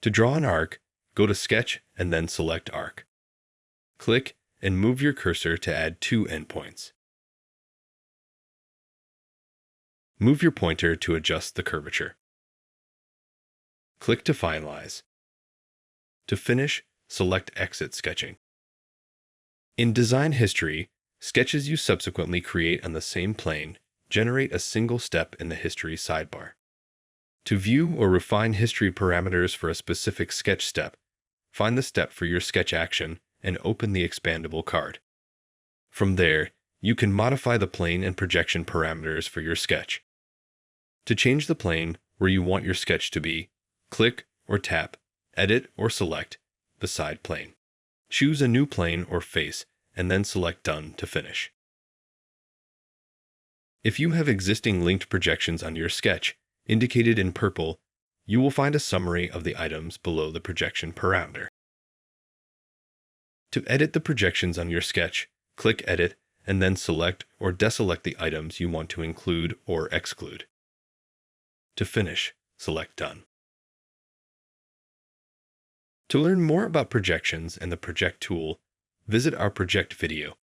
To draw an arc, go to Sketch and then select Arc. Click and move your cursor to add 2 endpoints. Move your pointer to adjust the curvature. Click to finalize. To finish, select Exit Sketching. In design history, sketches you subsequently create on the same plane generate a single step in the History sidebar. To view or refine history parameters for a specific sketch step, find the step for your sketch action and open the expandable card. From there, you can modify the plane and projection parameters for your sketch. To change the plane where you want your sketch to be, click or tap, edit or select the side plane. Choose a new plane or face and then select Done to finish. If you have existing linked projections on your sketch, indicated in purple, you will find a summary of the items below the projection parameter. To edit the projections on your sketch, click Edit and then select or deselect the items you want to include or exclude. To finish, select Done. To learn more about projections and the Project tool, visit our Project video.